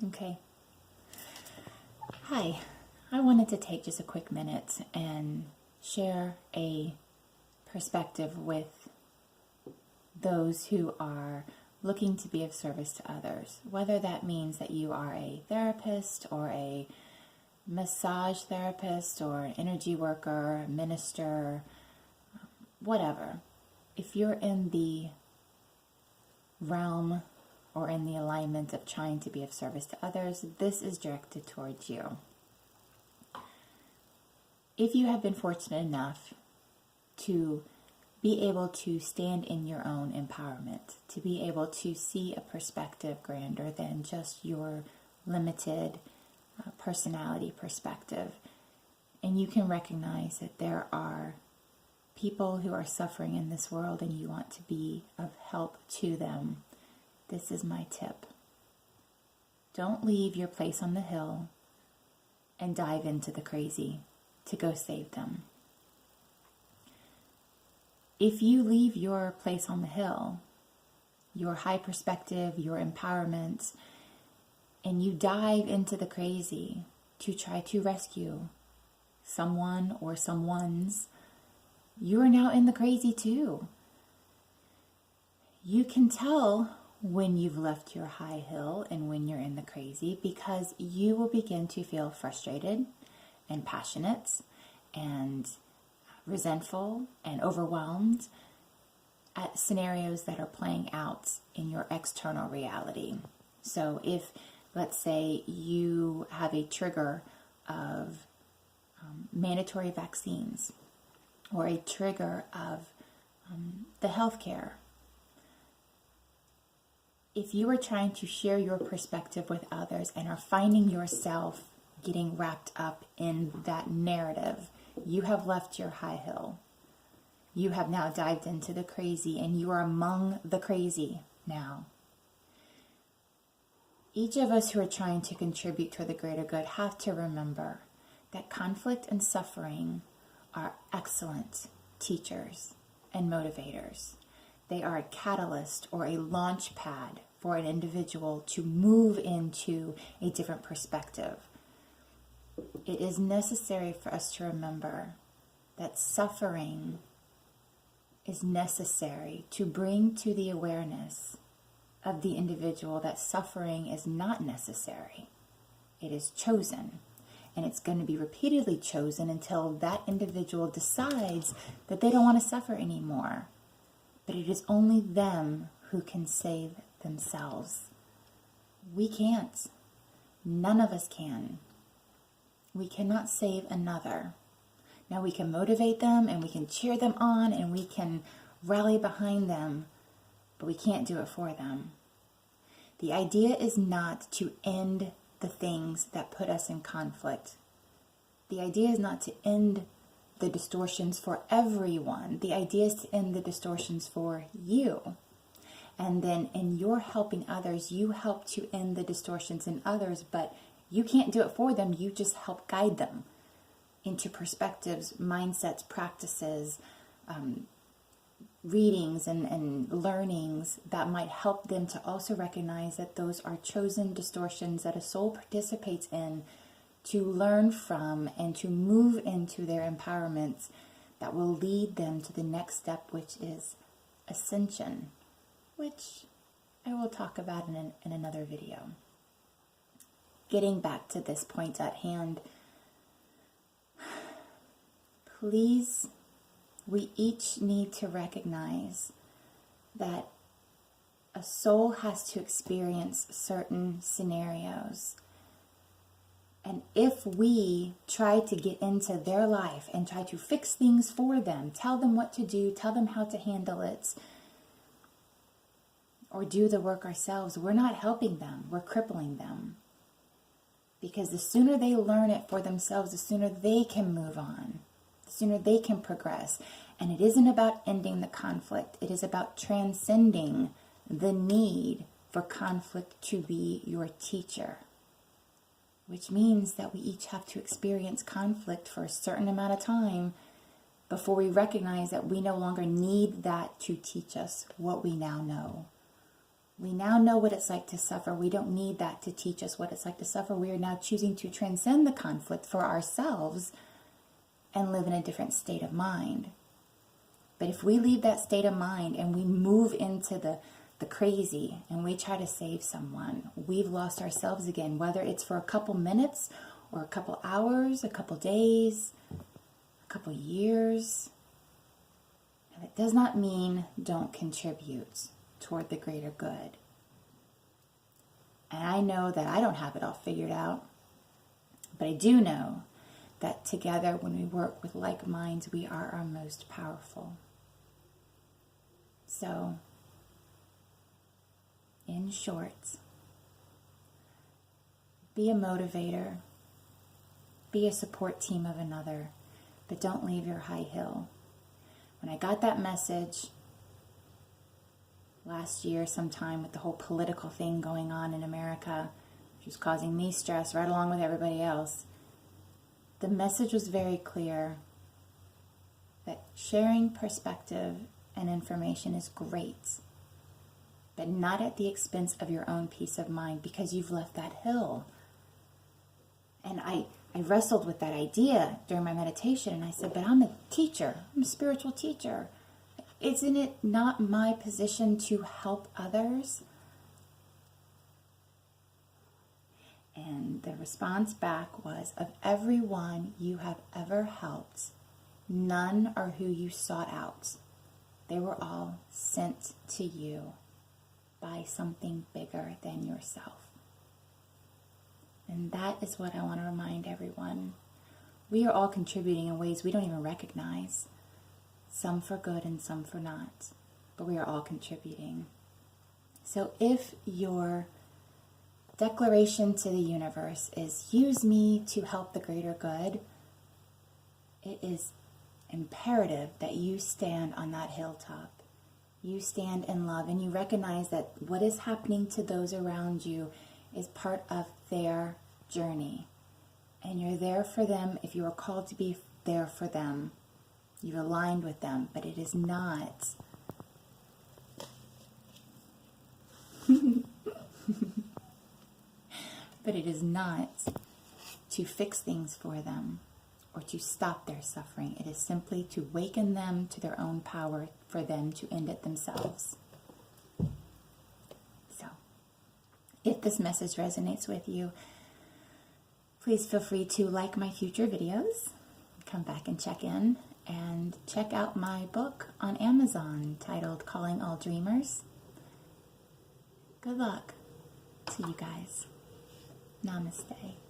Okay. Hi. I wanted to take just a quick minute and share a perspective with those who are looking to be of service to others, whether that means that you are a therapist or a massage therapist or an energy worker, a minister, whatever. If you're in the realm or in the alignment of trying to be of service to others, this is directed towards you. If you have been fortunate enough to be able to stand in your own empowerment, to be able to see a perspective grander than just your limited personality perspective, and you can recognize that there are people who are suffering in this world and you want to be of help to them, this is my tip. Don't leave your place on the hill and dive into the crazy to go save them. If you leave your place on the hill, your high perspective, your empowerment, and you dive into the crazy to try to rescue someone or someones, you are now in the crazy too. You can tell when you've left your high hill and when you're in the crazy, because you will begin to feel frustrated and passionate and resentful and overwhelmed at scenarios that are playing out in your external reality. So if, let's say, you have a trigger of mandatory vaccines or a trigger of the healthcare, if you are trying to share your perspective with others and are finding yourself getting wrapped up in that narrative, you have left your high hill. You have now dived into the crazy, and you are among the crazy now. Each of us who are trying to contribute to the greater good have to remember that conflict and suffering are excellent teachers and motivators. They are a catalyst or a launch pad for an individual to move into a different perspective. It is necessary for us to remember that suffering is necessary to bring to the awareness of the individual that suffering is not necessary. It is chosen, and it's going to be repeatedly chosen until that individual decides that they don't want to suffer anymore. But it is only them who can save themselves. We can't. None of us can. We cannot save another. Now we can motivate them and we can cheer them on and we can rally behind them, but we can't do it for them. The idea is not to end the things that put us in conflict. The idea is not to end the distortions for everyone. The idea is to end the distortions for you. And then in your helping others, you help to end the distortions in others, but you can't do it for them. You just help guide them into perspectives, mindsets, practices, readings and learnings that might help them to also recognize that those are chosen distortions that a soul participates in to learn from and to move into their empowerments that will lead them to the next step, which is ascension, which I will talk about in another video. Getting back to this point at hand, please, we each need to recognize that a soul has to experience certain scenarios. And if we try to get into their life and try to fix things for them, tell them what to do, tell them how to handle it, or do the work ourselves, we're not helping them, we're crippling them. Because the sooner they learn it for themselves, the sooner they can move on, the sooner they can progress. And it isn't about ending the conflict. It is about transcending the need for conflict to be your teacher. Which means that we each have to experience conflict for a certain amount of time before we recognize that we no longer need that to teach us what we now know. We now know what it's like to suffer. We don't need that to teach us what it's like to suffer. We are now choosing to transcend the conflict for ourselves and live in a different state of mind. But if we leave that state of mind and we move into the crazy and we try to save someone, we've lost ourselves again, whether it's for a couple minutes or a couple hours, a couple days, a couple years. And it does not mean don't contribute toward the greater good. And I know that I don't have it all figured out, but I do know that together, when we work with like minds, we are our most powerful. So, in short, be a motivator, be a support team of another, but don't leave your high hill. When I got that message last year sometime with the whole political thing going on in America, which was causing me stress right along with everybody else, the message was very clear that sharing perspective and information is great, but not at the expense of your own peace of mind, because you've left that hill. And I wrestled with that idea during my meditation, and I said, but I'm a teacher. I'm a spiritual teacher. Isn't it not my position to help others? And the response back was, of everyone you have ever helped, none are who you sought out. They were all sent to you by something bigger than yourself. And that is what I want to remind everyone. We are all contributing in ways we don't even recognize. Some for good and some for not. But we are all contributing. So if your declaration to the universe is, use me to help the greater good, it is imperative that you stand on that hilltop. You stand in love and you recognize that what is happening to those around you is part of their journey. And you're there for them if you are called to be there for them. You're aligned with them, but it is not but it is not to fix things for them or to stop their suffering. It is simply to waken them to their own power for them to end it themselves. So, if this message resonates with you, please feel free to like my future videos, come back and check in, and check out my book on Amazon titled Calling All Dreamers. Good luck to you guys. Namaste.